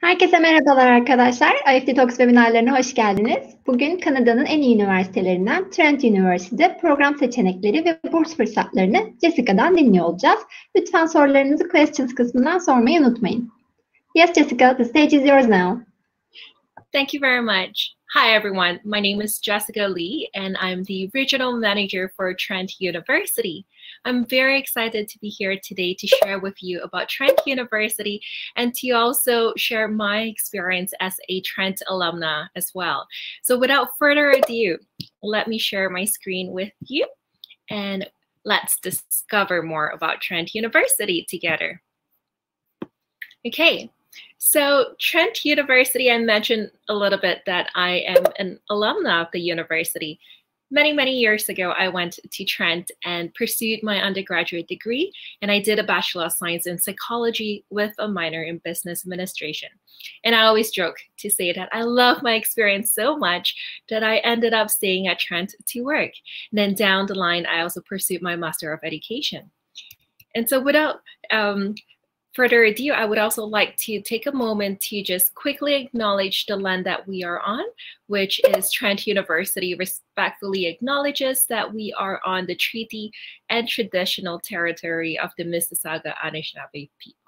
Herkese merhabalar arkadaşlar. IEFT Talks webinarlarına hoş geldiniz. Bugün Kanada'nın en iyi üniversitelerinden Trent Üniversitede program seçenekleri ve burs fırsatlarını Jessica'dan dinliyor olacağız. Lütfen sorularınızı questions kısmından sormayı unutmayın. Yes, Jessica, the stage is yours now. Thank you very much. Hi, everyone. My name is Jessica Lee, and I'm the Regional Manager for Trent University. I'm very excited to be here today to share with you about Trent University and to also share my experience as a Trent alumna as well. So without further ado, let me share my screen with you, and let's discover more about Trent University together. Okay. So Trent University, I mentioned a little bit that I am an alumna of the university. Many years ago, I went to Trent and pursued my undergraduate degree, and I did a Bachelor of Science in Psychology with a minor in Business Administration. And I always joke to say that I love my experience so much that I ended up staying at Trent to work. And then down the line, I also pursued my Master of Education. And so without further ado, I would also like to take a moment to just quickly acknowledge the land that we are on, which is Trent University respectfully acknowledges that we are on the treaty and traditional territory of the Mississauga Anishinaabe people.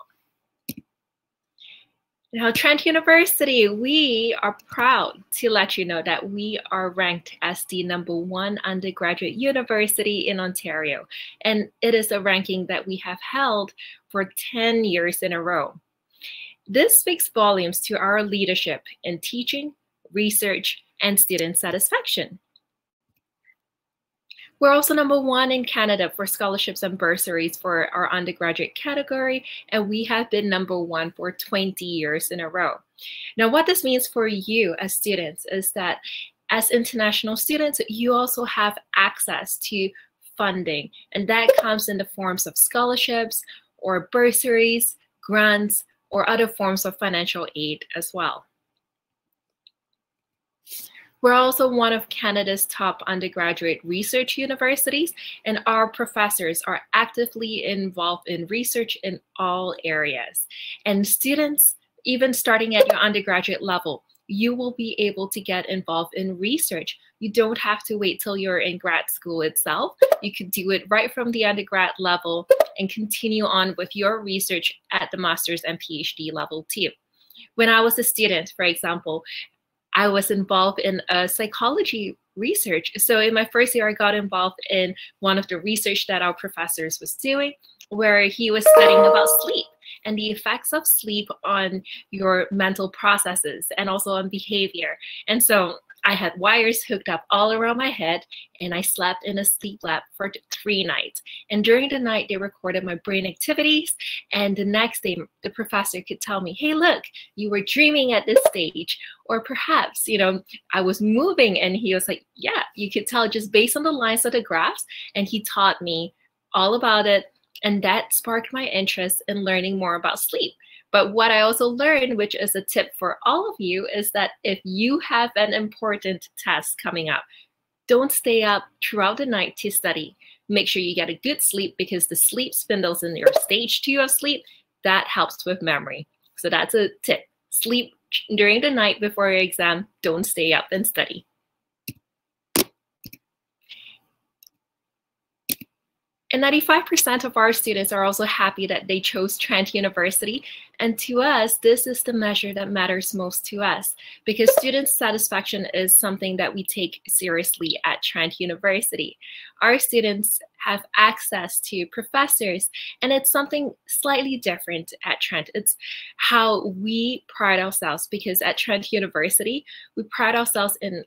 Now, Trent University, we are proud to let you know that we are ranked as the #1 undergraduate university in Ontario, and it is a ranking that we have held for 10 years in a row. This speaks volumes to our leadership in teaching, research, and student satisfaction. We're also #1 in Canada for scholarships and bursaries for our undergraduate category, and we have been #1 for 20 years in a row. Now, what this means for you as students is that as international students, you also have access to funding, and that comes in the forms of scholarships or bursaries, grants, or other forms of financial aid as well. We're also one of Canada's top undergraduate research universities, and our professors are actively involved in research in all areas. And students, even starting at your undergraduate level, you will be able to get involved in research. You don't have to wait till you're in grad school itself. You can do it right from the undergrad level and continue on with your research at the master's and PhD level too. When I was a student, for example, I was involved in psychology research. So in my first year, I got involved in one of the research that our professors was doing, where he was studying about sleep and the effects of sleep on your mental processes and also on behavior. And so I had wires hooked up all around my head, and I slept in a sleep lab for 3 nights. And during the night, they recorded my brain activities. And the next day, the professor could tell me, hey, look, you were dreaming at this stage. Or perhaps, I was moving, and he was like, yeah, you could tell just based on the lines of the graphs. And he taught me all about it. And that sparked my interest in learning more about sleep. But what I also learned, which is a tip for all of you, is that if you have an important test coming up, don't stay up throughout the night to study. Make sure you get a good sleep, because the sleep spindles in your stage 2 of sleep, that helps with memory. So that's a tip. Sleep during the night before your exam. Don't stay up and study. And 95% of our students are also happy that they chose Trent University. And to us, this is the measure that matters most to us, because student satisfaction is something that we take seriously at Trent University. Our students have access to professors, and it's something slightly different at Trent. It's how we pride ourselves, because at Trent University, we pride ourselves in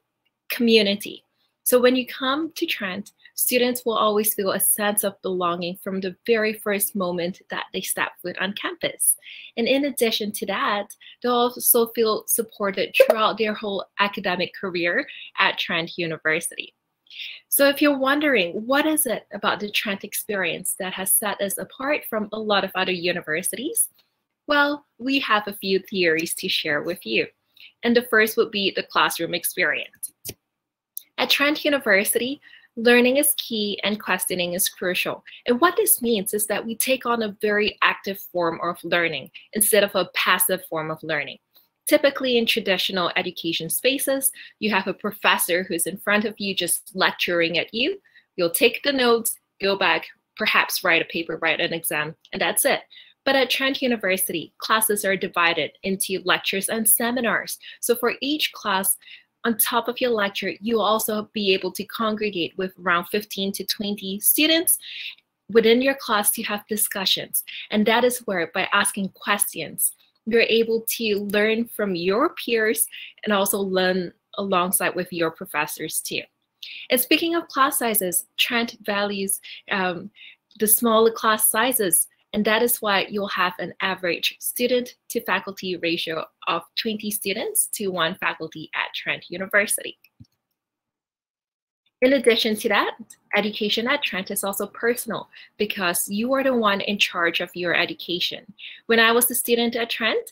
community. So when you come to Trent, students will always feel a sense of belonging from the very first moment that they step foot on campus. And in addition to that, they'll also feel supported throughout their whole academic career at Trent University. So if you're wondering, what is it about the Trent experience that has set us apart from a lot of other universities? Well, we have a few theories to share with you. And the first would be the classroom experience. At Trent University, learning is key and questioning is crucial. And what this means is that we take on a very active form of learning instead of a passive form of learning. Typically in traditional education spaces, you have a professor who's in front of you just lecturing at you. You'll take the notes, go back, perhaps write a paper, write an exam, and that's it. But at Trent University, classes are divided into lectures and seminars. So for each class, on top of your lecture, you'll also be able to congregate with around 15 to 20 students. Within your class, you have discussions. And that is where, by asking questions, you're able to learn from your peers and also learn alongside with your professors too. And speaking of class sizes, Trent values the smaller class sizes, and that is why you'll have an average student to faculty ratio of 20 students to 1 faculty at Trent University. In addition to that, education at Trent is also personal because you are the one in charge of your education. When I was a student at Trent,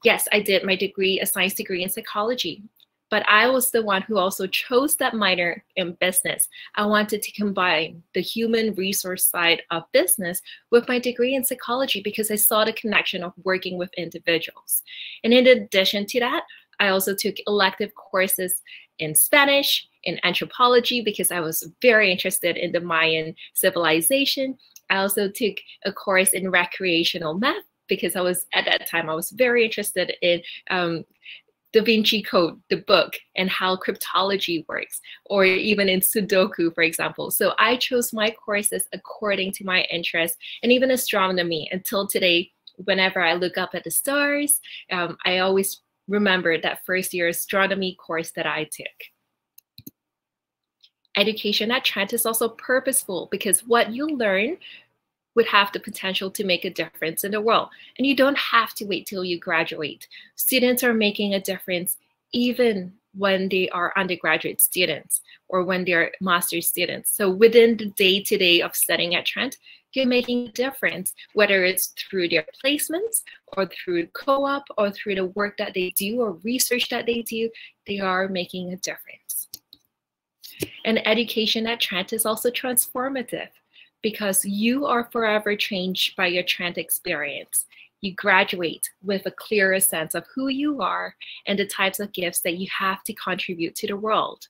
yes, I did my degree, a science degree in psychology, but I was the one who also chose that minor in business. I wanted to combine the human resource side of business with my degree in psychology because I saw the connection of working with individuals. And in addition to that, I also took elective courses in Spanish, in anthropology, because I was very interested in the Mayan civilization. I also took a course in recreational math because at that time, I was very interested in Da Vinci Code, the book, and how cryptology works, or even in Sudoku, for example. So I chose my courses according to my interests, and even astronomy. Until today, whenever I look up at the stars, I always remember that first year astronomy course that I took. Education at Trent is also purposeful because what you learn would have the potential to make a difference in the world. And you don't have to wait till you graduate. Students are making a difference even when they are undergraduate students or when they're master's students. So within the day-to-day of studying at Trent, you're making a difference, whether it's through their placements or through co-op or through the work that they do or research that they do, they are making a difference. And education at Trent is also transformative because you are forever changed by your Trent experience. You graduate with a clearer sense of who you are and the types of gifts that you have to contribute to the world.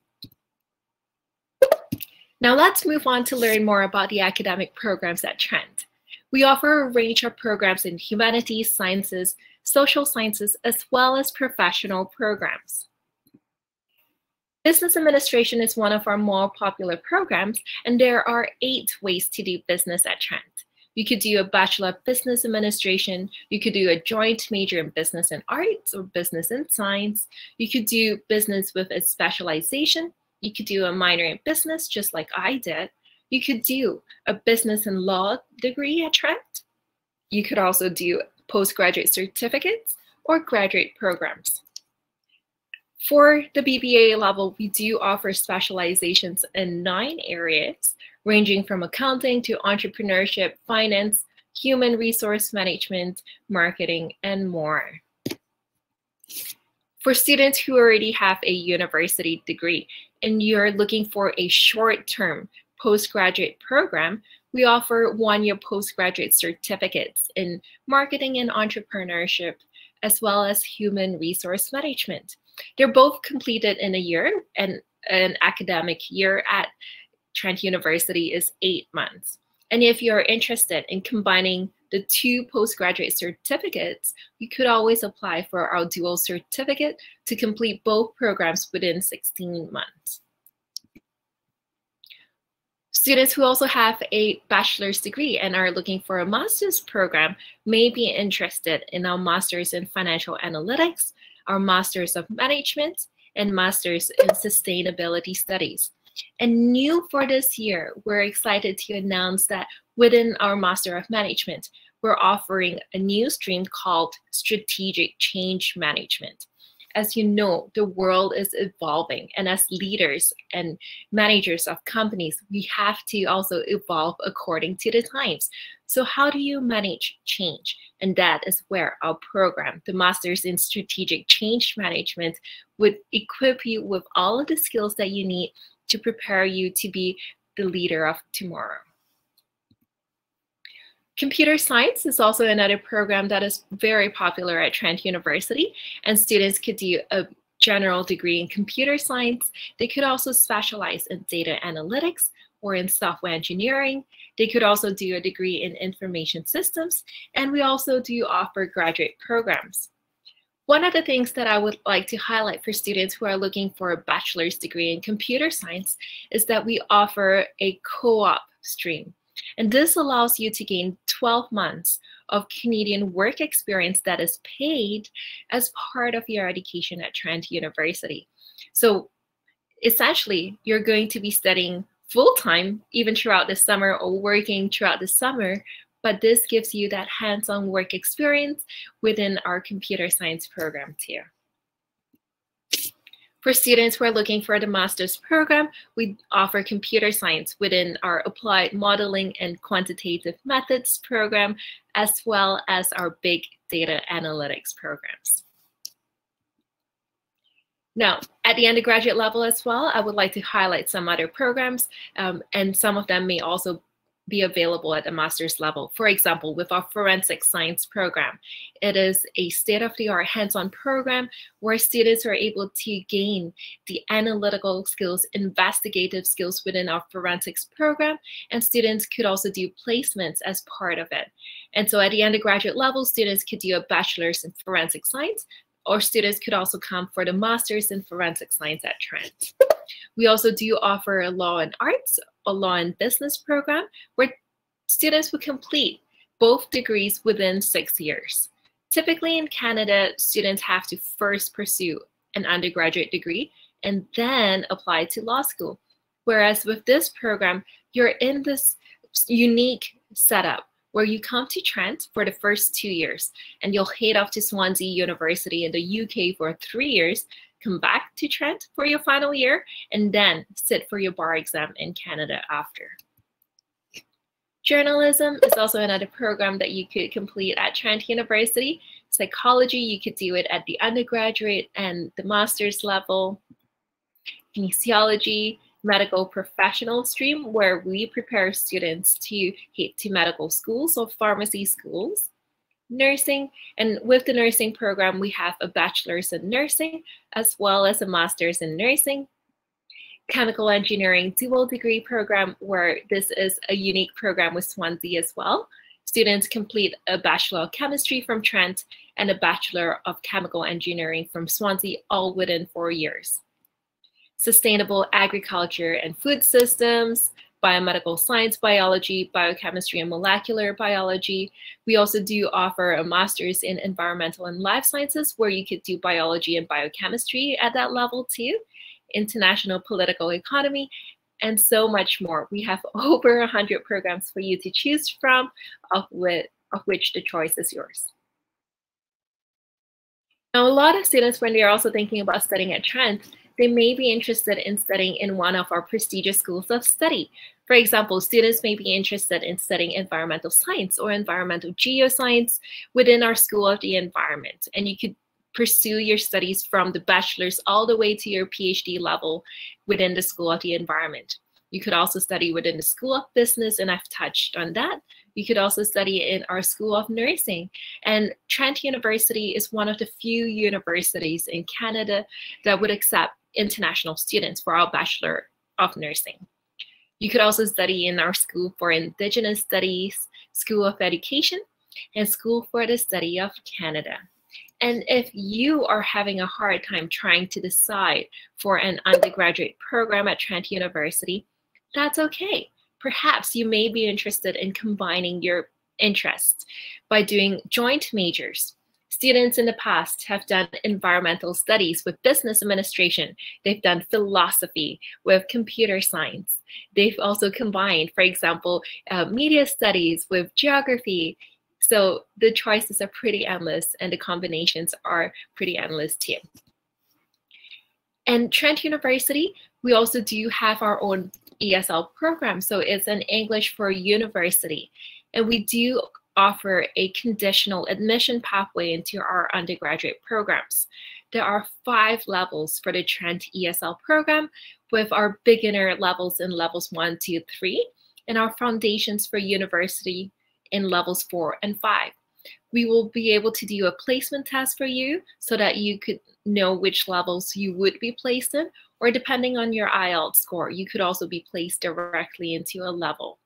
Now let's move on to learn more about the academic programs at Trent. We offer a range of programs in humanities, sciences, social sciences, as well as professional programs. Business administration is one of our more popular programs, and there are 8 ways to do business at Trent. You could do a Bachelor of Business Administration. You could do a joint major in Business and Arts or Business and Science. You could do business with a specialization. You could do a minor in business, just like I did. You could do a business and law degree at Trent. You could also do postgraduate certificates or graduate programs. For the BBA level, we do offer specializations in 9 areas, ranging from accounting to entrepreneurship, finance, human resource management, marketing, and more. For students who already have a university degree and you're looking for a short-term postgraduate program, we offer 1-year postgraduate certificates in marketing and entrepreneurship, as well as human resource management. They're both completed in a year, and an academic year at Trent University is 8 months. And if you're interested in combining the 2 postgraduate certificates, you could always apply for our dual certificate to complete both programs within 16 months. Students who also have a bachelor's degree and are looking for a master's program may be interested in our Master's in Financial Analytics, our Master's of Management, and Master's in Sustainability Studies. And new for this year, we're excited to announce that within our Master of Management, we're offering a new stream called Strategic Change Management. As you know, the world is evolving, and as leaders and managers of companies, we have to also evolve according to the times. So how do you manage change? And that is where our program, the Masters in Strategic Change Management, would equip you with all of the skills that you need to prepare you to be the leader of tomorrow. Computer science is also another program that is very popular at Trent University, and students could do a general degree in computer science. They could also specialize in data analytics or in software engineering. They could also do a degree in information systems, and we also do offer graduate programs. One of the things that I would like to highlight for students who are looking for a bachelor's degree in computer science is that we offer a co-op stream. And this allows you to gain 12 months of Canadian work experience that is paid as part of your education at Trent University. So essentially, you're going to be studying full-time even throughout the summer or working throughout the summer, but this gives you that hands-on work experience within our computer science program too. For students who are looking for the master's program, we offer computer science within our applied modeling and quantitative methods program, as well as our big data analytics programs. Now, at the undergraduate level as well, I would like to highlight some other programs, and some of them may also be available at the master's level. For example, with our forensic science program, it is a state-of-the-art hands-on program where students are able to gain the analytical skills, investigative skills within our forensics program, and students could also do placements as part of it. And so at the undergraduate level, students could do a bachelor's in forensic science, or students could also come for the master's in forensic science at Trent. We also do offer a law and arts, a law and business program, where students will complete both degrees within 6 years. Typically in Canada, students have to first pursue an undergraduate degree and then apply to law school. Whereas with this program, you're in this unique setup where you come to Trent for the first 2 years, and you'll head off to Swansea University in the UK for 3 years, come back to Trent for your final year, and then sit for your bar exam in Canada after. Journalism is also another program that you could complete at Trent University. Psychology, you could do it at the undergraduate and the master's level. Kinesiology, medical professional stream, where we prepare students to head to medical schools or pharmacy schools. Nursing, and with the nursing program, we have a bachelor's in nursing as well as a master's in nursing. Chemical engineering dual degree program, where this is a unique program with Swansea as well. Students complete a Bachelor of Chemistry from Trent and a Bachelor of Chemical Engineering from Swansea, all within 4 years. Sustainable agriculture and food systems, biomedical science, biology, biochemistry, and molecular biology. We also do offer a master's in environmental and life sciences, where you could do biology and biochemistry at that level too, international political economy, and so much more. We have over 100 programs for you to choose from, of which the choice is yours. Now, a lot of students, when they're also thinking about studying at Trent, they may be interested in studying in one of our prestigious schools of study. For example, students may be interested in studying environmental science or environmental geoscience within our School of the Environment. And you could pursue your studies from the bachelor's all the way to your PhD level within the School of the Environment. You could also study within the School of Business, and I've touched on that. You could also study in our School of Nursing. And Trent University is one of the few universities in Canada that would accept international students for our Bachelor of Nursing. You could also study in our School for Indigenous Studies, School of Education, and School for the Study of Canada. And if you are having a hard time trying to decide for an undergraduate program at Trent University, that's okay. Perhaps you may be interested in combining your interests by doing joint majors. Students in the past have done environmental studies with business administration. They've done philosophy with computer science. They've also combined, for example, media studies with geography. So the choices are pretty endless, and the combinations are pretty endless too. And Trent University, we also do have our own ESL program. So it's an English for University. And we do offer a conditional admission pathway into our undergraduate programs. There are 5 levels for the Trent ESL program, with our beginner levels in levels 1, 2, 3, and our foundations for university in levels 4 and 5. We will be able to do a placement test for you so that you could know which levels you would be placed in, or depending on your IELTS score, you could also be placed directly into a level.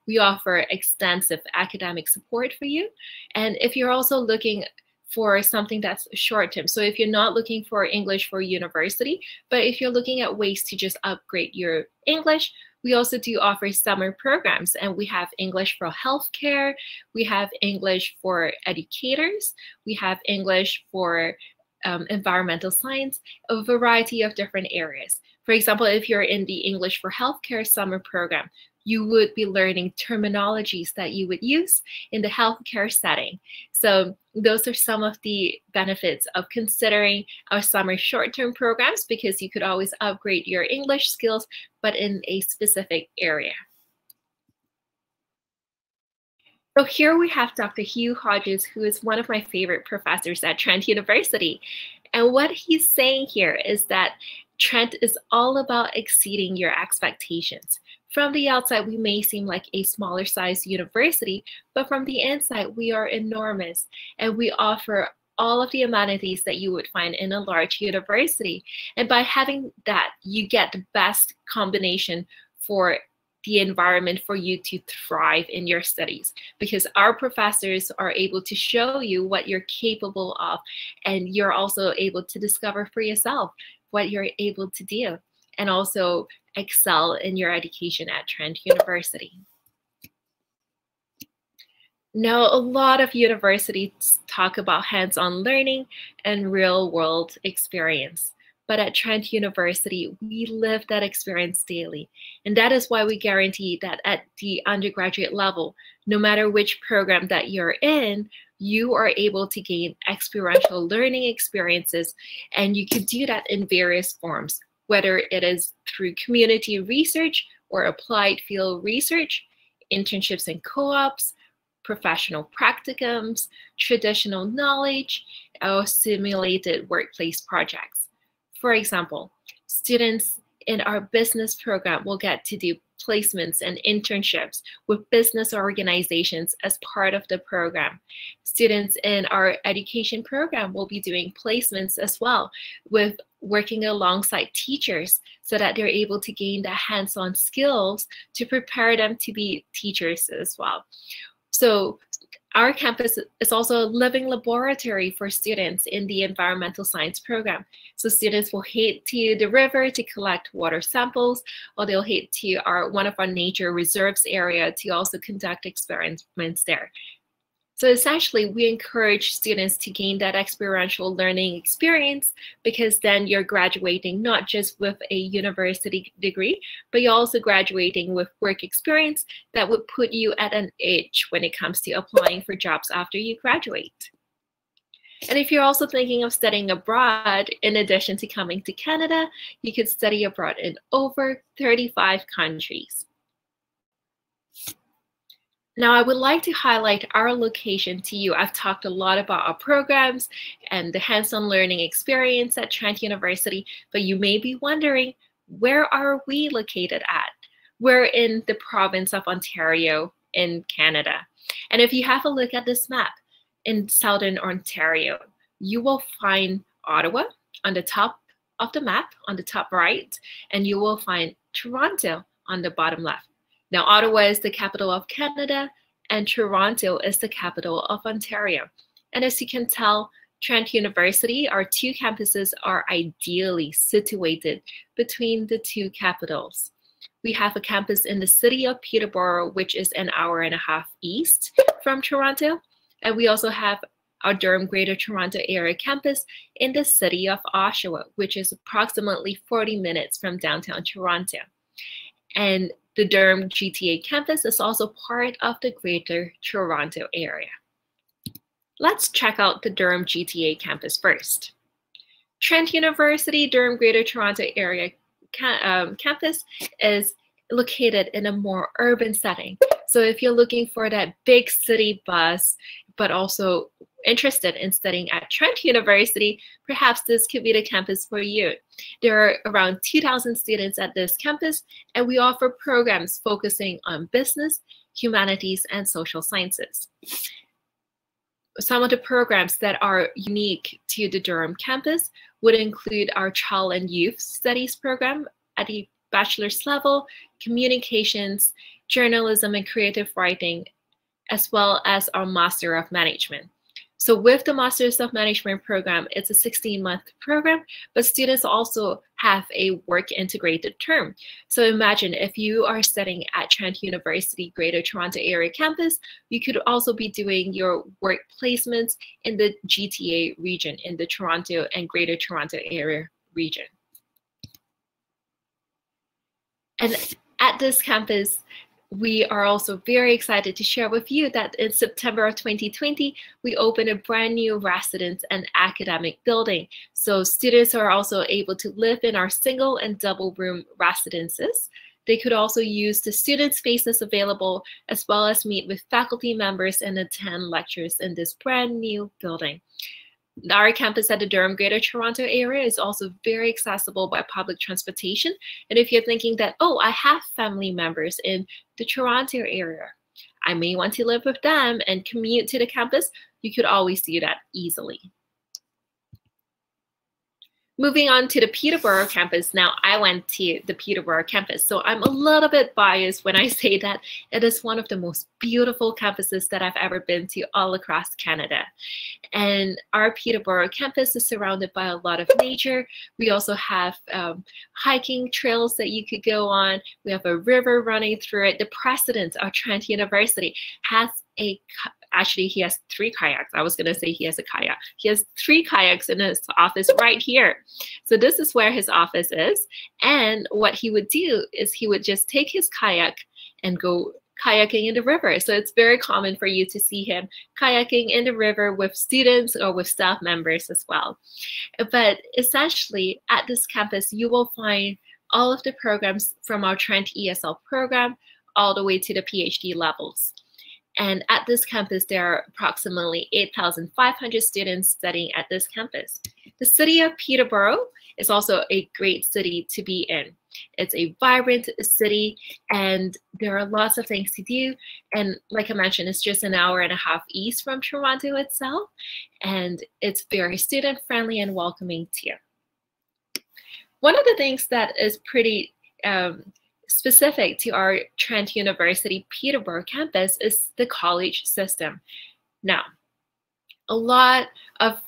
We offer extensive academic support for you. And if you're also looking for something that's short-term, so if you're not looking for English for university, but if you're looking at ways to just upgrade your English, we also do offer summer programs, and we have English for healthcare, we have English for educators, we have English for environmental science, a variety of different areas. For example, if you're in the English for healthcare summer program, you would be learning terminologies that you would use in the healthcare setting. So those are some of the benefits of considering our summer short-term programs, because you could always upgrade your English skills, but in a specific area. So here we have Dr. Hugh Hodges, who is one of my favorite professors at Trent University. And what he's saying here is that Trent is all about exceeding your expectations. From the outside, we may seem like a smaller size university, but from the inside, we are enormous, and we offer all of the amenities that you would find in a large university. And by having that, you get the best combination for the environment for you to thrive in your studies, because our professors are able to show you what you're capable of, and you're also able to discover for yourself what you're able to do, and also excel in your education at Trent University. Now, a lot of universities talk about hands-on learning and real-world experience. But at Trent University, we live that experience daily. And that is why we guarantee that at the undergraduate level, no matter which program that you're in, you are able to gain experiential learning experiences. And you can do that in various forms, whether it is through community research or applied field research, internships and co-ops, professional practicums, traditional knowledge, or simulated workplace projects. For example, students in our business program will get to do placements and internships with business organizations as part of the program. Students in our education program will be doing placements as well, with working alongside teachers so that they're able to gain the hands-on skills to prepare them to be teachers as well. So our campus is also a living laboratory for students in the environmental science program. So students will head to the river to collect water samples, or they'll head to one of our nature reserves area to also conduct experiments there. So essentially, we encourage students to gain that experiential learning experience, because then you're graduating not just with a university degree, but you're also graduating with work experience that would put you at an edge when it comes to applying for jobs after you graduate. And if you're also thinking of studying abroad, in addition to coming to Canada, you could study abroad in over 35 countries. Now, I would like to highlight our location to you. I've talked a lot about our programs and the hands-on learning experience at Trent University, but you may be wondering, where are we located at? We're in the province of Ontario in Canada. And if you have a look at this map, in southern Ontario, you will find Ottawa on the top of the map, on the top right, and you will find Toronto on the bottom left. Now, Ottawa is the capital of Canada, and Toronto is the capital of Ontario. And as you can tell, Trent University, our two campuses, are ideally situated between the two capitals. We have a campus in the city of Peterborough, which is an hour and a half east from Toronto. And we also have our Durham Gta Toronto area campus in the city of Oshawa, which is approximately 40 minutes from downtown Toronto. And the Durham Gta Campus is also part of the Greater Toronto area. Let's check out the Durham Gta Campus first. Trent University Durham Greater Toronto area campus is located in a more urban setting. So if you're looking for that big city bus, but also interested in studying at Trent University, perhaps this could be the campus for you. There are around 2,000 students at this campus, and we offer programs focusing on business, humanities, and social sciences. Some of the programs that are unique to the Durham campus would include our Child and Youth Studies program at the bachelor's level, communications, journalism and creative writing, as well as our Master of Management. So with the Masters of Management program, it's a 16-month program, but students also have a work integrated term. So imagine if you are studying at Trent University Greater Toronto Area campus, you could also be doing your work placements in the GTA region, in the Toronto and Greater Toronto Area region. And at this campus, we are also very excited to share with you that in September of 2020, we opened a brand new residence and academic building. So students are also able to live in our single and double room residences. They could also use the student spaces available, as well as meet with faculty members and attend lectures in this brand new building. Our campus at the Durham Greater Toronto area is also very accessible by public transportation. And if you're thinking that, oh, I have family members in the Toronto area, I may want to live with them and commute to the campus, you could always do that easily. Moving on to the Peterborough campus. Now, I went to the Peterborough campus, so I'm a little bit biased when I say that it is one of the most beautiful campuses that I've ever been to all across Canada. And our Peterborough campus is surrounded by a lot of nature. We also have hiking trails that you could go on. We have a river running through it. The president of Trent University has actually, he has 3 kayaks. I was going to say he has a kayak. He has 3 kayaks in his office right here. So this is where his office is. And what he would do is he would just take his kayak and go kayaking in the river. So it's very common for you to see him kayaking in the river with students or with staff members as well. But essentially, at this campus, you will find all of the programs from our Trent ESL program all the way to the PhD levels. And at this campus, there are approximately 8,500 students studying at this campus. The city of Peterborough is also a great city to be in. It's a vibrant city, and there are lots of things to do. And like I mentioned, it's just an hour and a half east from Toronto itself, and it's very student-friendly and welcoming too. One of the things that is pretty specific to our Trent University Peterborough campus is the college system. Now, a lot of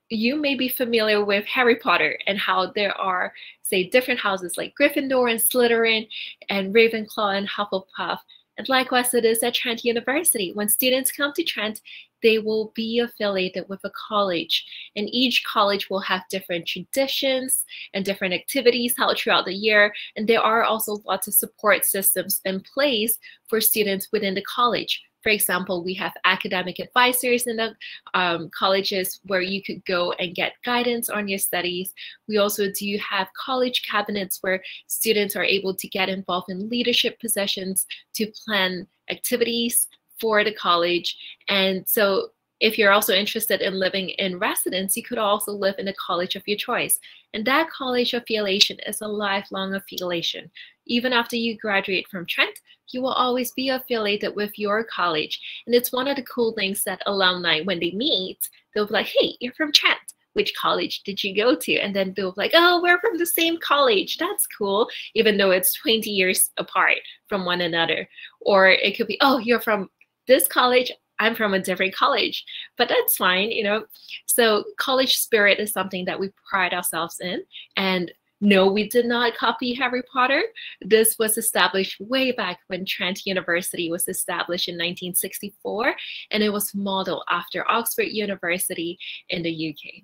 you may be familiar with Harry Potter and how there are, say, different houses like Gryffindor and Slytherin and Ravenclaw and Hufflepuff. And likewise, it is at Trent University. When students come to Trent, they will be affiliated with a college. And each college will have different traditions and different activities held throughout the year. And there are also lots of support systems in place for students within the college. For example, we have academic advisors in the colleges where you could go and get guidance on your studies. We also do have college cabinets where students are able to get involved in leadership positions to plan activities for the college. And so if you're also interested in living in residence, you could also live in a college of your choice. And that college affiliation is a lifelong affiliation. Even after you graduate from Trent, you will always be affiliated with your college. And it's one of the cool things that alumni, when they meet, they'll be like, hey, you're from Trent. Which college did you go to? And then they'll be like, oh, we're from the same college. That's cool, even though it's 20 years apart from one another. Or it could be, oh, you're from this college. I'm from a different college, but that's fine, you know. So college spirit is something that we pride ourselves in. And no, we did not copy Harry Potter. This was established way back when Trent University was established in 1964, and it was modeled after Oxford University in the UK.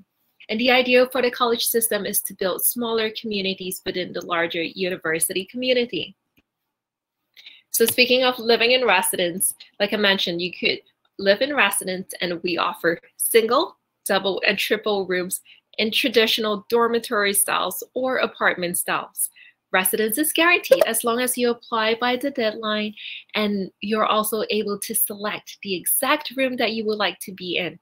And the idea for the college system is to build smaller communities within the larger university community. So speaking of living in residence, like I mentioned, you could live in residence, and we offer single, double, and triple rooms in traditional dormitory styles or apartment styles. Residence is guaranteed as long as you apply by the deadline, and you're also able to select the exact room that you would like to be in.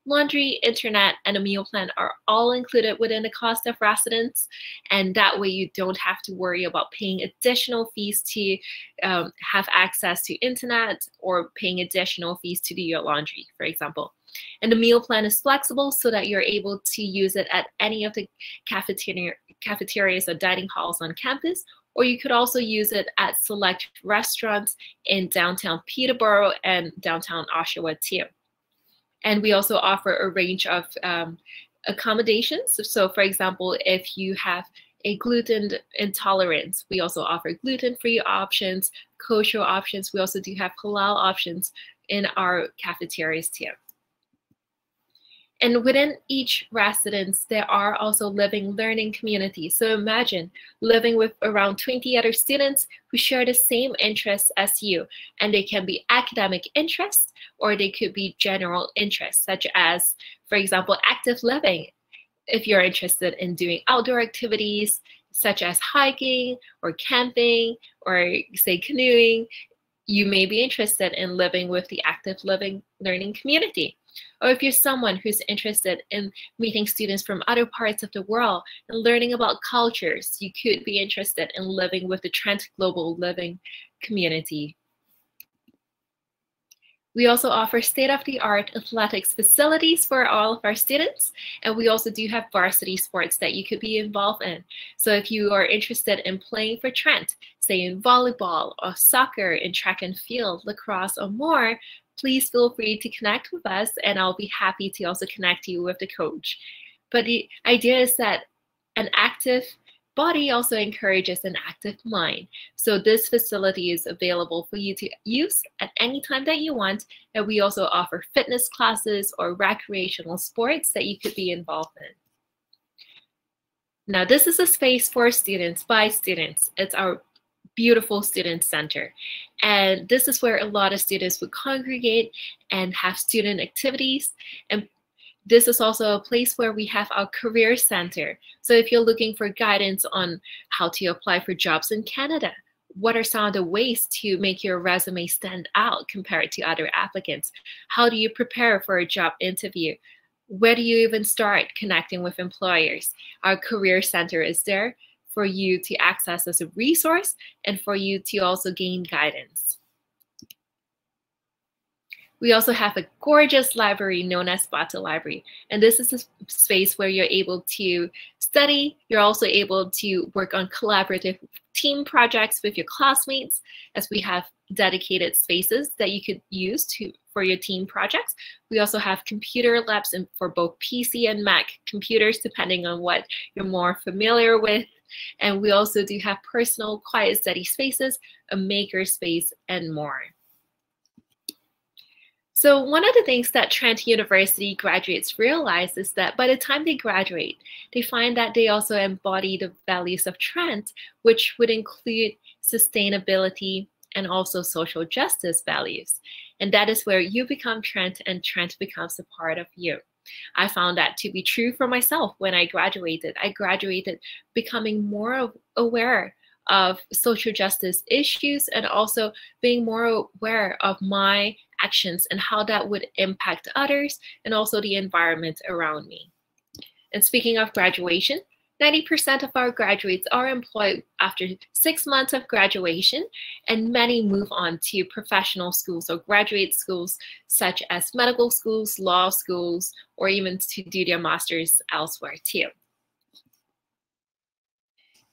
laundry, internet, and a meal plan are all included within the cost of residence. And that way you don't have to worry about paying additional fees to have access to internet or paying additional fees to do your laundry, for example. And the meal plan is flexible so that you're able to use it at any of the cafeterias or dining halls on campus, or you could also use it at select restaurants in downtown Peterborough and downtown Oshawa too. And we also offer a range of accommodations. So for example, if you have a gluten intolerance, we also offer gluten-free options, kosher options. We also do have halal options in our cafeterias too. And within each residence, there are also living learning communities. So imagine living with around 20 other students who share the same interests as you. And they can be academic interests, or they could be general interests, such as, for example, active living. If you're interested in doing outdoor activities, such as hiking or camping, or say canoeing, you may be interested in living with the active living learning community. Or if you're someone who's interested in meeting students from other parts of the world and learning about cultures, you could be interested in living with the Trent Global Living community. We also offer state-of-the-art athletics facilities for all of our students, and we also do have varsity sports that you could be involved in. So if you are interested in playing for Trent, say in volleyball or soccer, in track and field, lacrosse, or more, please feel free to connect with us, and I'll be happy to also connect you with the coach. But the idea is that an active body also encourages an active mind. So this facility is available for you to use at any time that you want. And we also offer fitness classes or recreational sports that you could be involved in. Now, this is a space for students by students. It's our beautiful student center. And this is where a lot of students would congregate and have student activities. And this is also a place where we have our career center. So if you're looking for guidance on how to apply for jobs in Canada, what are some of the ways to make your resume stand out compared to other applicants? How do you prepare for a job interview? Where do you even start connecting with employers? Our career center is there for you to access as a resource and for you to also gain guidance. We also have a gorgeous library known as Bata Library. And this is a space where you're able to study. You're also able to work on collaborative team projects with your classmates, as we have dedicated spaces that you could use for your team projects. We also have computer labs for both PC and Mac computers, depending on what you're more familiar with. And we also do have personal quiet study spaces, a maker space, and more. So one of the things that Trent University graduates realize is that by the time they graduate, they find that they also embody the values of Trent, which would include sustainability and also social justice values. And that is where you become Trent and Trent becomes a part of you. I found that to be true for myself when I graduated. I graduated becoming more aware of social justice issues and also being more aware of my actions and how that would impact others and also the environment around me. And speaking of graduation, 90% of our graduates are employed after 6 months of graduation, and many move on to professional schools or graduate schools such as medical schools, law schools, or even to do their masters elsewhere too.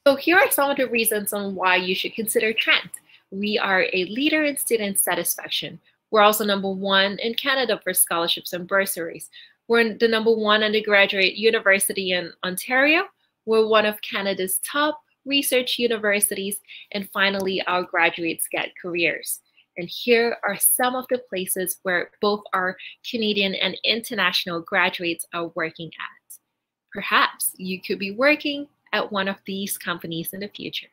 So here are some of the reasons on why you should consider Trent. We are a leader in student satisfaction. We're also #1 in Canada for scholarships and bursaries. We're the #1 undergraduate university in Ontario. We're one of Canada's top research universities. And finally, our graduates get careers. And here are some of the places where both our Canadian and international graduates are working at. Perhaps you could be working at one of these companies in the future.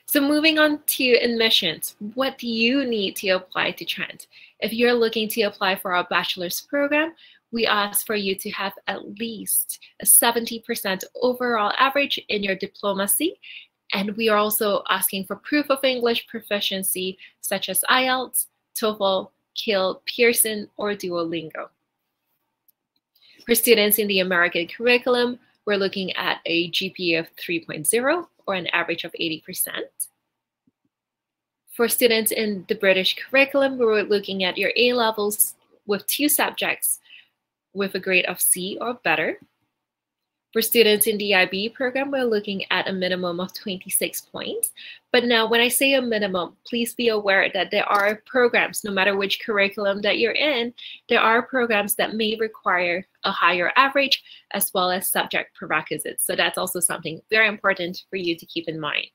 So moving on to admissions, what do you need to apply to Trent? If you're looking to apply for our bachelor's program, we ask for you to have at least a 70% overall average in your diplomacy. And we are also asking for proof of English proficiency, such as IELTS, TOEFL, Kiel, Pearson, or Duolingo. For students in the American curriculum, we're looking at a GPA of 3.0 or an average of 80%. For students in the British curriculum, we're looking at your A levels with 2 subjects with a grade of C or better. For students in the IB program, we're looking at a minimum of 26 points. But now when I say a minimum, please be aware that there are programs, no matter which curriculum that you're in, there are programs that may require a higher average as well as subject prerequisites. So that's also something very important for you to keep in mind.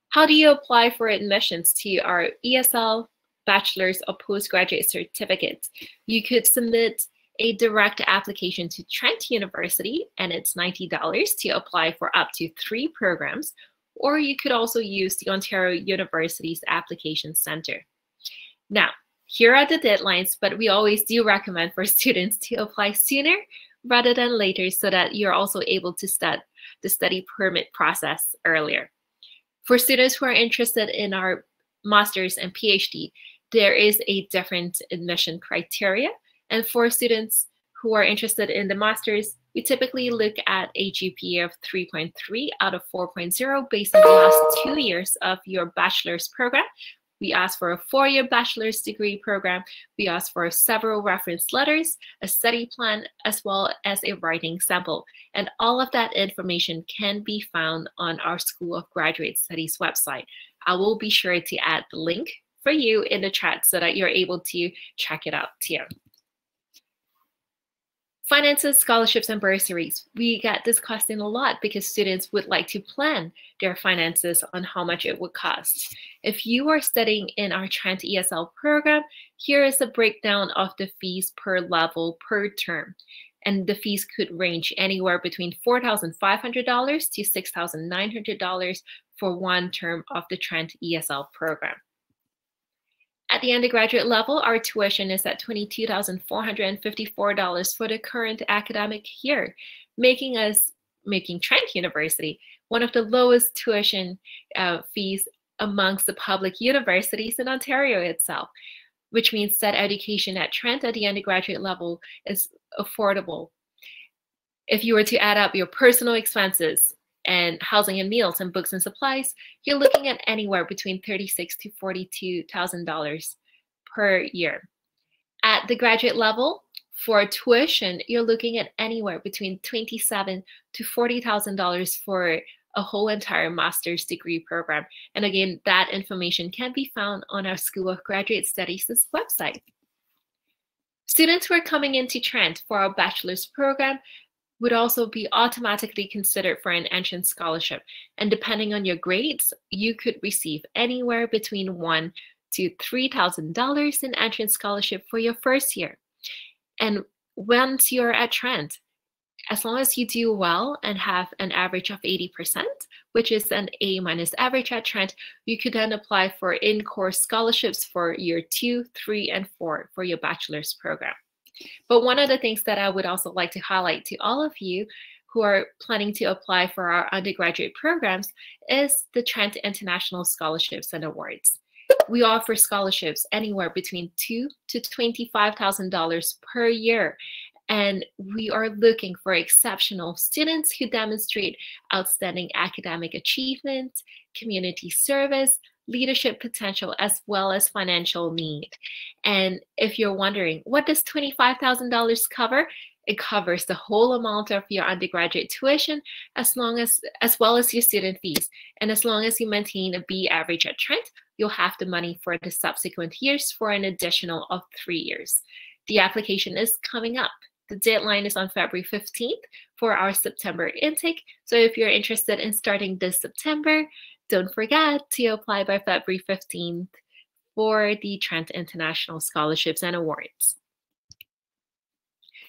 How do you apply for admissions to our ESL, bachelor's, or postgraduate certificates? You could submit a direct application to Trent University, and it's $90 to apply for up to 3 programs, or you could also use the Ontario University's Application Center. Now, here are the deadlines, but we always do recommend for students to apply sooner rather than later so that you're also able to start the study permit process earlier. For students who are interested in our master's and PhD, there is a different admission criteria. And for students who are interested in the master's, we typically look at a GPA of 3.3 out of 4.0 based on the last 2 years of your bachelor's program. We ask for a 4-year bachelor's degree program. We ask for several reference letters, a study plan, as well as a writing sample. And all of that information can be found on our School of Graduate Studies website. I will be sure to add the link for you in the chat so that you're able to check it out too. Finances, scholarships, and bursaries. We get discussed in a lot because students would like to plan their finances on how much it would cost. If you are studying in our Trent ESL program, here is a breakdown of the fees per level per term. And the fees could range anywhere between $4,500 to $6,900 for 1 term of the Trent ESL program. At the undergraduate level, our tuition is at $22,454 for the current academic year, making Trent University one of the lowest tuition fees amongst the public universities in Ontario itself, which means that education at Trent at the undergraduate level is affordable. If you were to add up your personal expenses and housing and meals and books and supplies, you're looking at anywhere between $36,000 to $42,000 per year. At the graduate level, for tuition, you're looking at anywhere between $27,000 to $40,000 for a whole entire master's degree program. And again, that information can be found on our School of Graduate Studies' website. Students who are coming into Trent for our bachelor's program would also be automatically considered for an entrance scholarship. And depending on your grades, you could receive anywhere between $1,000 to $3,000 in entrance scholarship for your first year. And once you're at Trent, as long as you do well and have an average of 80%, which is an A- average at Trent, you could then apply for in-course scholarships for year 2, 3, and 4 for your bachelor's program. But one of the things that I would also like to highlight to all of you who are planning to apply for our undergraduate programs is the Trent International Scholarships and Awards. We offer scholarships anywhere between $2,000 to $25,000 per year. And we are looking for exceptional students who demonstrate outstanding academic achievement, community service, leadership potential, as well as financial need. And if you're wondering, what does $25,000 cover? It covers the whole amount of your undergraduate tuition, as well as your student fees. And as long as you maintain a B average at Trent, you'll have the money for the subsequent years for an additional of 3 years. The application is coming up. The deadline is on February 15th for our September intake. So if you're interested in starting this September, don't forget to apply by February 15th for the Trent International Scholarships and Awards.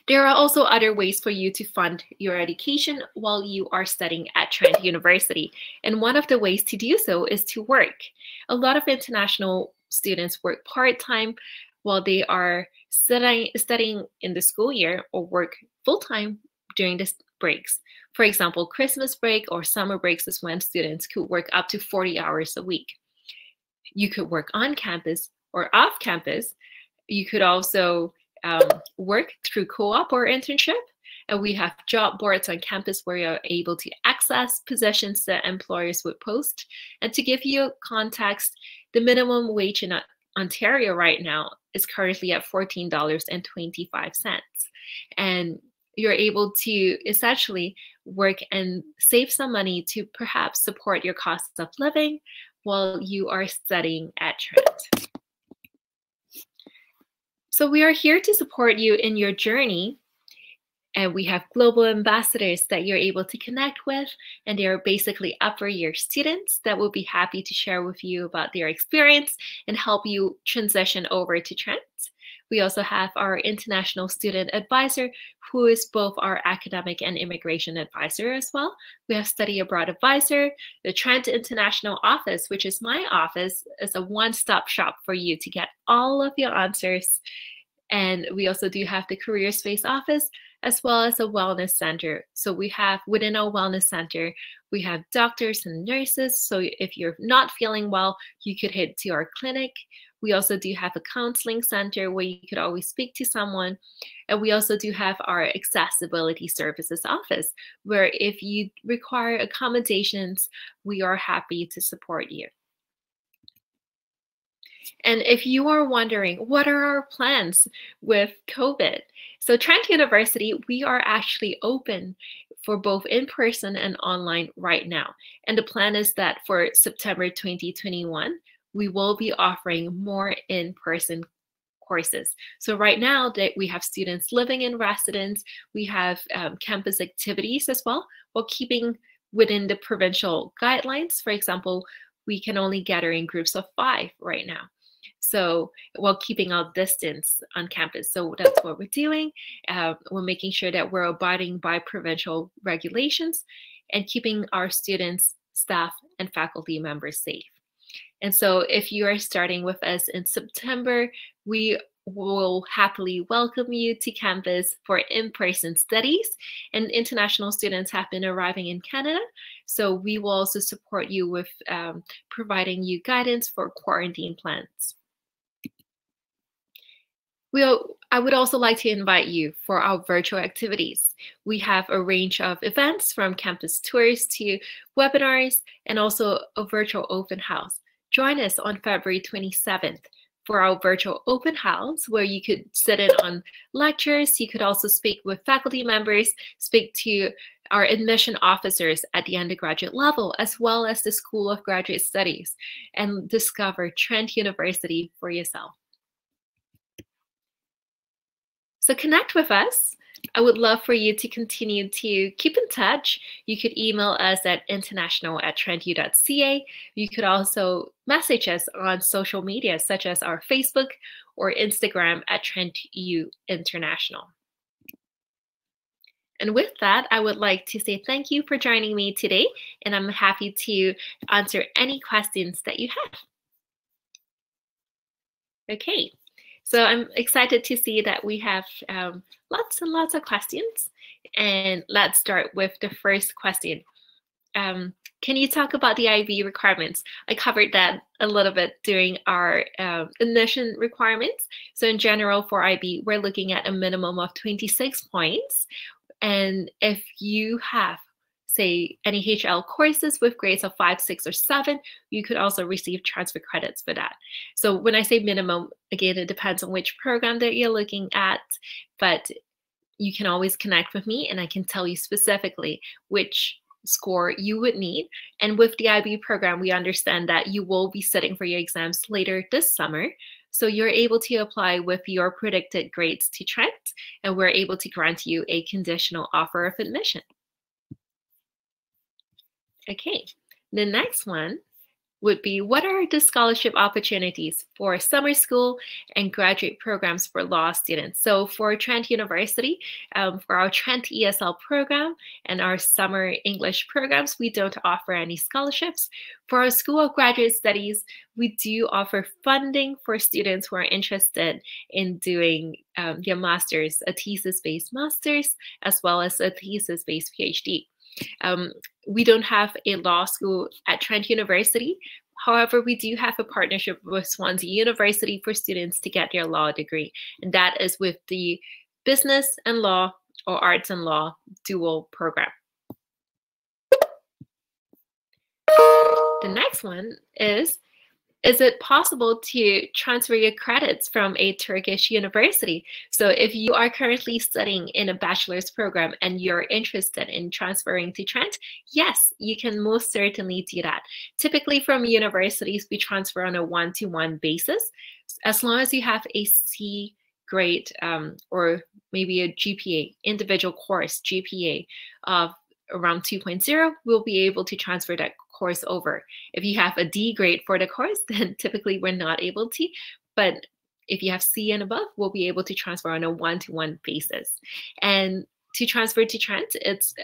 There are also other ways for you to fund your education while you are studying at Trent University. And one of the ways to do so is to work. A lot of international students work part-time while they are studying in the school year or work full-time during the breaks. For example, Christmas break or summer breaks is when students could work up to 40 hours a week. You could work on campus or off campus, you could also work through co-op or internship. And we have job boards on campus where you're able to access positions that employers would post. And to give you context, the minimum wage in Ontario right now is currently at $14.25. And you're able to essentially work and save some money to perhaps support your costs of living while you are studying at Trent. So we are here to support you in your journey. And we have global ambassadors that you're able to connect with, and they're basically upper year students that will be happy to share with you about their experience and help you transition over to Trent. We also have our international student advisor, who is both our academic and immigration advisor as well. We have study abroad advisor. The Trent International Office, which is my office, is a one-stop shop for you to get all of your answers. And we also do have the career space office, as well as a wellness center. So we have, within our wellness center, we have doctors and nurses. So if you're not feeling well, you could head to our clinic. We also do have a counseling center where you could always speak to someone. And we also do have our accessibility services office, where if you require accommodations, we are happy to support you. And if you are wondering, what are our plans with COVID? So Trent University, we are actually open for both in-person and online right now. And the plan is that for September 2021, we will be offering more in-person courses. So right now that we have students living in residence, we have campus activities as well, while keeping within the provincial guidelines. For example, we can only gather in groups of 5 right now. So while keeping our distance on campus. So that's what we're doing. We're making sure that we're abiding by provincial regulations and keeping our students, staff, and faculty members safe. And so if you are starting with us in September, we will happily welcome you to campus for in-person studies. And international students have been arriving in Canada. So we will also support you with providing you guidance for quarantine plans. I would also like to invite you for our virtual activities. We have a range of events from campus tours to webinars and also a virtual open house. Join us on February 27th for our virtual open house, where you could sit in on lectures. You could also speak with faculty members, speak to our admission officers at the undergraduate level, as well as the School of Graduate Studies, and discover Trent University for yourself. So connect with us. I would love for you to continue to keep in touch. You could email us at international@trentu.ca. You could also message us on social media, such as our Facebook or Instagram at TrentU International. And with that, I would like to say thank you for joining me today, and I'm happy to answer any questions that you have. Okay. So I'm excited to see that we have lots and lots of questions. And let's start with the first question. Can you talk about the IB requirements? I covered that a little bit during our admission requirements. So in general for IB, we're looking at a minimum of 26 points. And if you have, say, NEHL courses with grades of 5, 6, or 7, you could also receive transfer credits for that. So when I say minimum, again, it depends on which program that you're looking at, but you can always connect with me and I can tell you specifically which score you would need. And with the IB program, we understand that you will be sitting for your exams later this summer. So you're able to apply with your predicted grades to Trent, and we're able to grant you a conditional offer of admission. Okay, the next one would be, what are the scholarship opportunities for summer school and graduate programs for law students? So for Trent University, for our Trent ESL program and our summer English programs, we don't offer any scholarships. For our School of Graduate Studies, we do offer funding for students who are interested in doing their master's, a thesis-based master's, as well as a thesis-based PhD. We don't have a law school at Trent University. However, we do have a partnership with Swansea University for students to get their law degree, and that is with the Business and Law or Arts and Law dual program. The next one is it possible to transfer your credits from a Turkish university? So if you are currently studying in a bachelor's program and you're interested in transferring to Trent, yes, you can most certainly do that. Typically from universities, we transfer on a one-to-one basis. As long as you have a C grade or maybe a GPA, individual course GPA of around 2.0, we'll be able to transfer that course over. If you have a D grade for the course, then typically we're not able to, but if you have C and above, we'll be able to transfer on a one-to-one basis. And to transfer to Trent, it's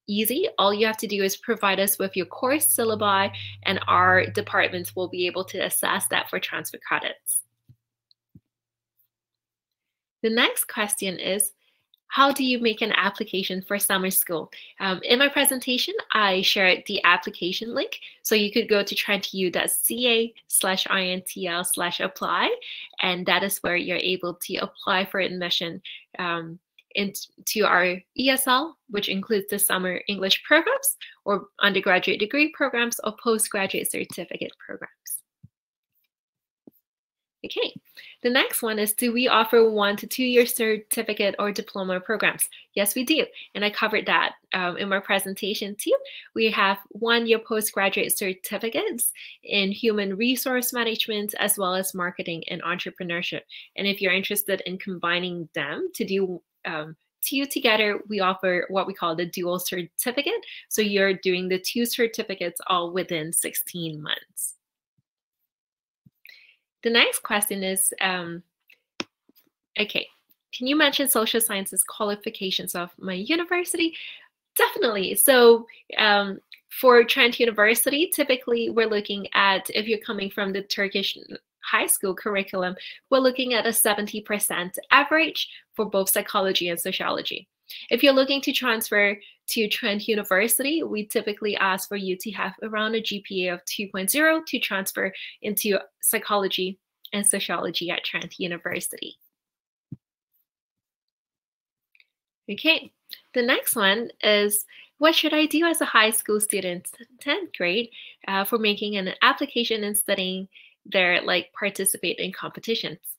easy. All you have to do is provide us with your course syllabi, and our departments will be able to assess that for transfer credits. The next question is, how do you make an application for summer school? In my presentation, I shared the application link. So you could go to trentu.ca/intl/apply, and that is where you're able to apply for admission into our ESL, which includes the summer English programs or undergraduate degree programs or postgraduate certificate programs. Okay, the next one is, do we offer 1 to 2 year certificate or diploma programs? Yes, we do. And I covered that in my presentation too. We have 1-year postgraduate certificates in human resource management, as well as marketing and entrepreneurship. And if you're interested in combining them to do two together, we offer what we call the dual certificate. So you're doing the 2 certificates all within 16 months. The next question is, okay, can you mention social sciences qualifications of my university? Definitely. So for Trent University, typically we're looking at, if you're coming from the Turkish high school curriculum, we're looking at a 70% average for both psychology and sociology. If you're looking to transfer to Trent University, we typically ask for you to have around a GPA of 2.0 to transfer into psychology and sociology at Trent University. Okay, the next one is, what should I do as a high school student, 10th grade, for making an application and studying there, like participate in competitions?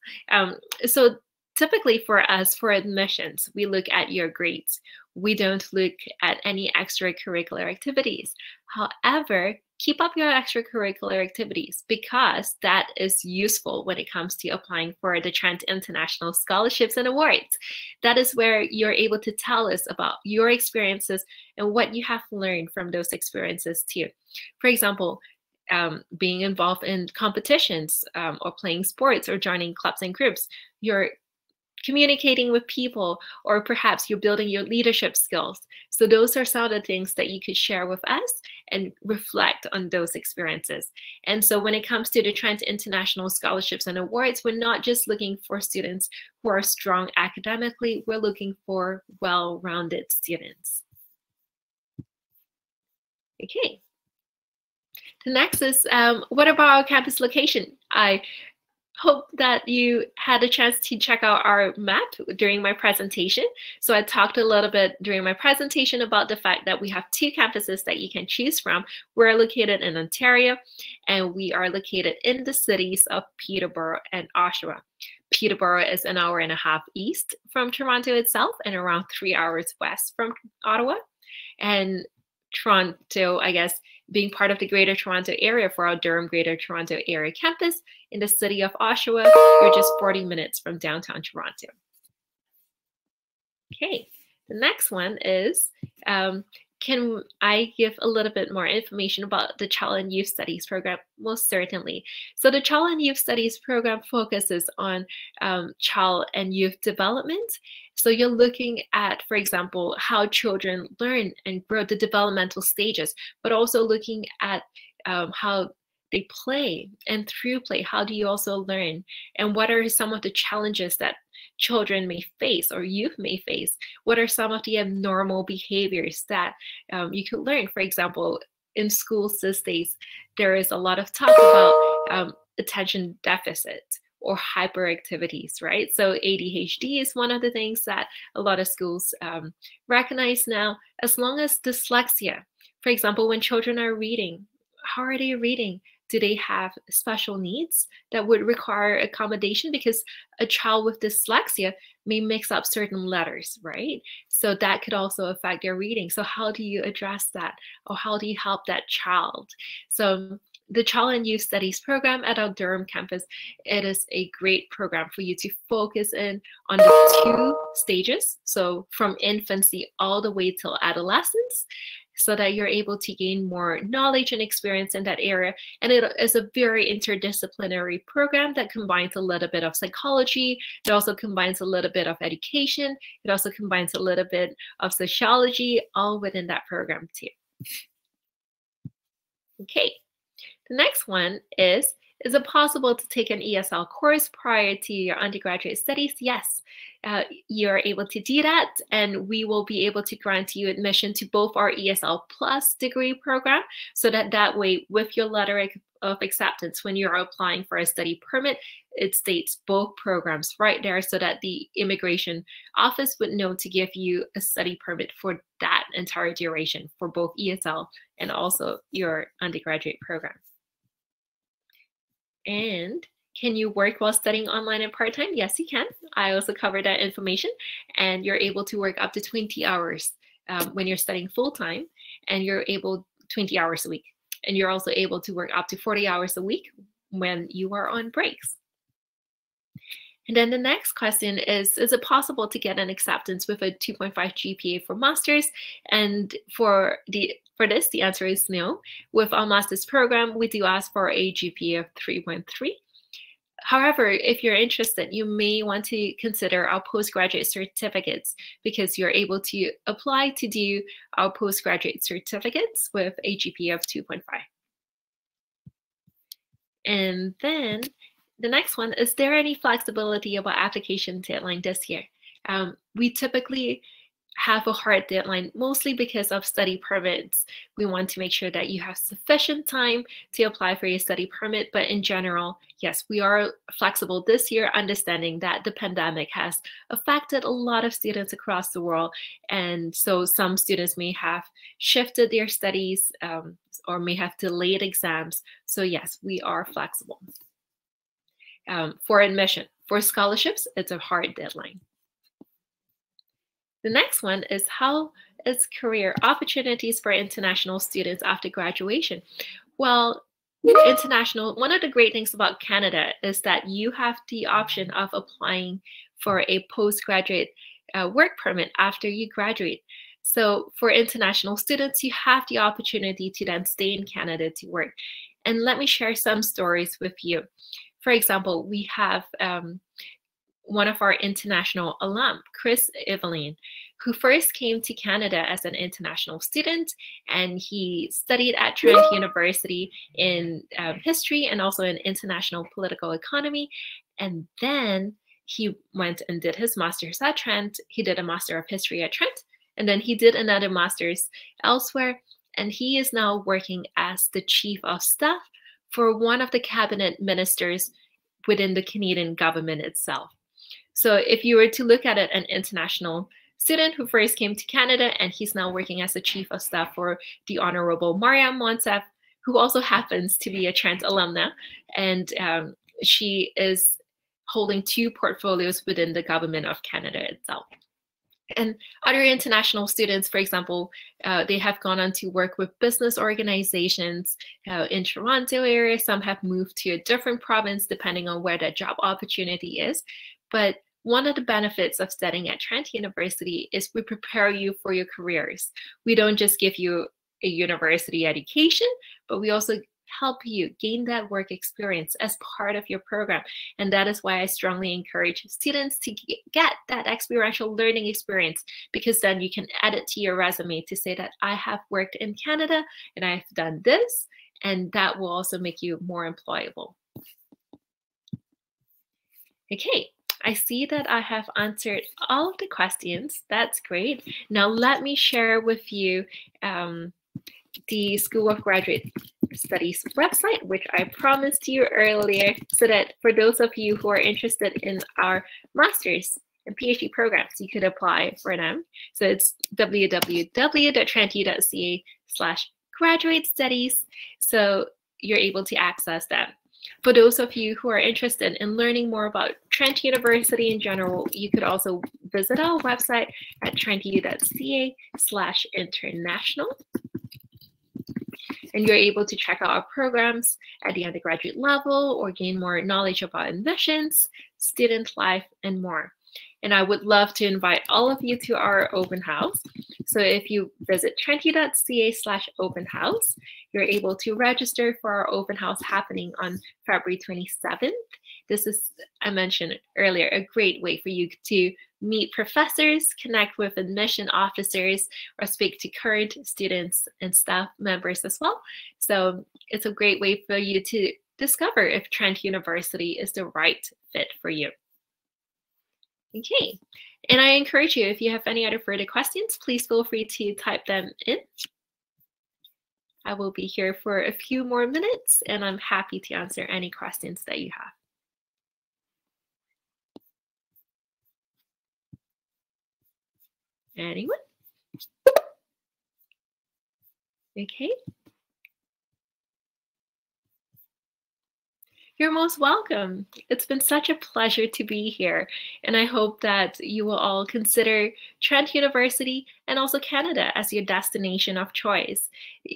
So typically for us, for admissions, we look at your grades. We don't look at any extracurricular activities. However, keep up your extracurricular activities because that is useful when it comes to applying for the Trent International Scholarships and Awards. That is where you're able to tell us about your experiences and what you have learned from those experiences too. For example, being involved in competitions or playing sports or joining clubs and groups, you're communicating with people, or perhaps you're building your leadership skills. So those are some of the things that you could share with us and reflect on those experiences. And so when it comes to the Trent International Scholarships and Awards, we're not just looking for students who are strong academically, we're looking for well-rounded students. Okay. The next is, what about our campus location? I hope that you had a chance to check out our map during my presentation. So I talked a little bit during my presentation about the fact that we have 2 campuses that you can choose from. We're located in Ontario, and we are located in the cities of Peterborough and Oshawa. Peterborough is an hour and a half east from Toronto itself and around 3 hours west from Ottawa. And Toronto, I guess, being part of the Greater Toronto Area for our Durham Gta Toronto Area Campus in the city of Oshawa, you're just 40 minutes from downtown Toronto. Okay, the next one is, can I give a little bit more information about the Child and Youth Studies program? Most certainly. So the Child and Youth Studies program focuses on child and youth development. So you're looking at, for example, how children learn and grow, the developmental stages, but also looking at how they play, and through play, how do you also learn? And what are some of the challenges that children may face or youth may face? What are some of the abnormal behaviors that you could learn? For example, in schools these days, there is a lot of talk about attention deficit or hyperactivities, right? So ADHD is one of the things that a lot of schools recognize now, as long as dyslexia. For example, when children are reading, how are they reading? Do they have special needs that would require accommodation? Because a child with dyslexia may mix up certain letters, right? So that could also affect their reading. So how do you address that? Or how do you help that child? So the Child and Youth Studies program at our Durham campus, it is a great program for you to focus in on the 2 stages. So from infancy all the way till adolescence, so that you're able to gain more knowledge and experience in that area. And it is a very interdisciplinary program that combines a little bit of psychology. It also combines a little bit of education. It also combines a little bit of sociology, all within that program too. Okay, the next one is it possible to take an ESL course prior to your undergraduate studies? Yes, you're able to do that, and we will be able to grant you admission to both our ESL Plus degree program, so that way, with your letter of acceptance, when you're applying for a study permit, it states both programs right there, so that the immigration office would know to give you a study permit for that entire duration for both ESL and also your undergraduate program. And can you work while studying online and part-time? Yes, you can. I also covered that information, and you're able to work up to 20 hours when you're studying full-time, and you're able 20 hours a week. And you're also able to work up to 40 hours a week when you are on breaks. And then the next question is it possible to get an acceptance with a 2.5 GPA for master's? And for this, the answer is no. With our master's program, we do ask for a GPA of 3.3. However, if you're interested, you may want to consider our postgraduate certificates, because you're able to apply to do our postgraduate certificates with a GPA of 2.5. And then the next one, is there any flexibility about application deadline this year? We typically have a hard deadline, mostly because of study permits. We want to make sure that you have sufficient time to apply for your study permit. But in general, yes, we are flexible this year, understanding that the pandemic has affected a lot of students across the world. And so some students may have shifted their studies or may have delayed exams. So yes, we are flexible. For admission, for scholarships, it's a hard deadline. The next one is, how is career opportunities for international students after graduation? Well, one of the great things about Canada is that you have the option of applying for a postgraduate work permit after you graduate. So for international students, you have the opportunity to then stay in Canada to work. And let me share some stories with you. For example, we have one of our international alum, Chris Evelyn, who first came to Canada as an international student, and he studied at Trent University in history and also in international political economy. And then he went and did his master's at Trent. He did a master of history at Trent, and then he did another master's elsewhere. And he is now working as the chief of staff for one of the cabinet ministers within the Canadian government itself. So if you were to look at it, an international student who first came to Canada, and he's now working as the chief of staff for the Honorable Mariam Monsef, who also happens to be a Trent alumna, and she is holding 2 portfolios within the government of Canada itself. And other international students, for example, they have gone on to work with business organizations in Toronto area. Some have moved to a different province depending on where the job opportunity is. But one of the benefits of studying at Trent University is we prepare you for your careers. We don't just give you a university education, but we also help you gain that work experience as part of your program. And that is why I strongly encourage students to get that experiential learning experience, because then you can add it to your resume to say that I have worked in Canada and I've done this, and that will also make you more employable. Okay, I see that I have answered all of the questions. That's great. Now let me share with you the School of Graduate Studies website, which I promised you earlier, so that for those of you who are interested in our master's and PhD programs, you could apply for them. So it's www.trentu.ca/graduate studies. So you're able to access them. For those of you who are interested in learning more about Trent University in general, you could also visit our website at trentu.ca/international. And you're able to check out our programs at the undergraduate level or gain more knowledge about admissions, student life, and more. And I would love to invite all of you to our open house. So if you visit trentu.ca/open house, you're able to register for our open house happening on February 27th. This is, I mentioned earlier, a great way for you to meet professors, connect with admission officers, or speak to current students and staff members as well. So it's a great way for you to discover if Trent University is the right fit for you. Okay, and I encourage you, if you have any other further questions, please feel free to type them in. I will be here for a few more minutes, and I'm happy to answer any questions that you have. Anyone? Okay. You're most welcome. It's been such a pleasure to be here, and I hope that you will all consider Trent University and also Canada as your destination of choice.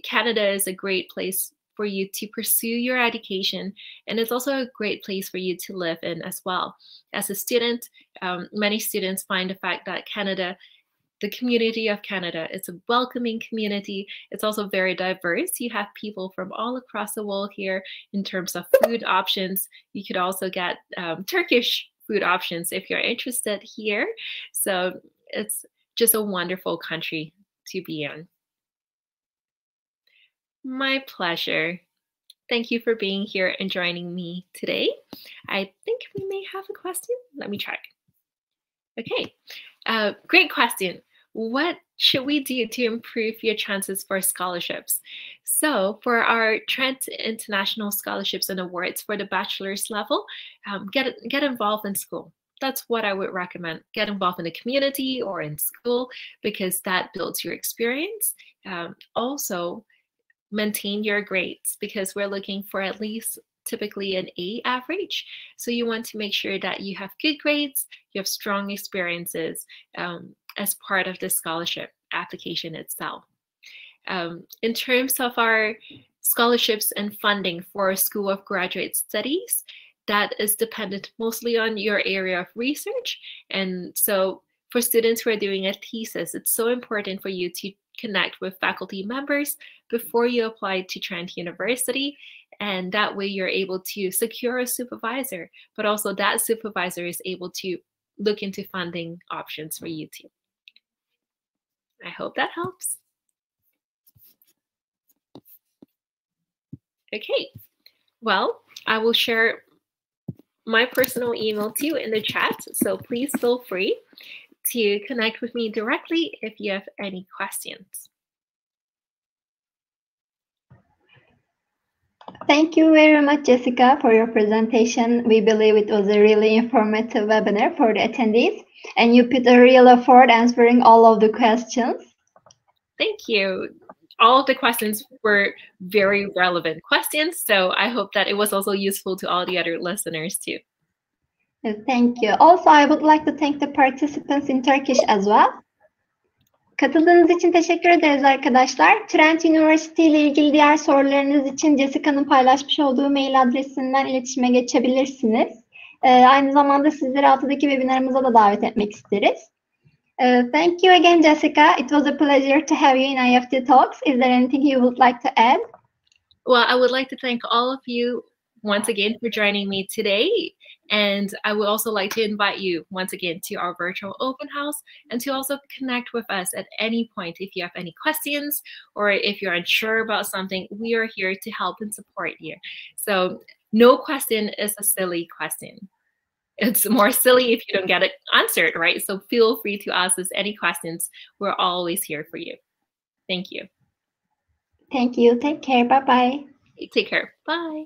Canada is a great place for you to pursue your education, and it's also a great place for you to live in as well. As a student, many students find the fact that Canada, the community of Canada, it's a welcoming community. It's also very diverse. You have people from all across the world here in terms of food options. You could also get Turkish food options if you're interested here. So it's just a wonderful country to be in. My pleasure. Thank you for being here and joining me today. I think we may have a question. Let me check. Okay, great question. What should we do to improve your chances for scholarships? So for our Trent International Scholarships and Awards for the bachelor's level, get involved in school. That's what I would recommend. Get involved in the community or in school, because that builds your experience. Also, maintain your grades, because we're looking for at least typically an A average. So you want to make sure that you have good grades, you have strong experiences as part of the scholarship application itself. In terms of our scholarships and funding for School of Graduate Studies, that is dependent mostly on your area of research. And so for students who are doing a thesis, it's so important for you to connect with faculty members before you apply to Trent University. And that way you're able to secure a supervisor, but also that supervisor is able to look into funding options for you too. I hope that helps. Okay, well, I will share my personal email too in the chat, so please feel free to connect with me directly if you have any questions. Thank you very much, Jessica, for your presentation. We believe it was a really informative webinar for the attendees, and you put a real effort answering all of the questions. Thank you. All of the questions were very relevant questions, so I hope that it was also useful to all the other listeners too. Thank you. Also, I would like to thank the participants in Turkish as well. Katıldığınız için teşekkür ederiz arkadaşlar. Trent University ile ilgili diğer sorularınız için Jessica'nın paylaşmış olduğu mail adresinden iletişime geçebilirsiniz. Aynı zamanda sizleri altıdaki webinarımıza da davet etmek isteriz. Thank you again, Jessica. It was a pleasure to have you in IEFT Talks. Is there anything you would like to add? Well, I would like to thank all of you once again for joining me today. And I would also like to invite you once again to our virtual open house and to also connect with us at any point if you have any questions or if you're unsure about something. We are here to help and support you. So no question is a silly question. It's more silly if you don't get it answered, right? So feel free to ask us any questions. We're always here for you. Thank you. Thank you. Take care. Bye-bye. Take care. Bye.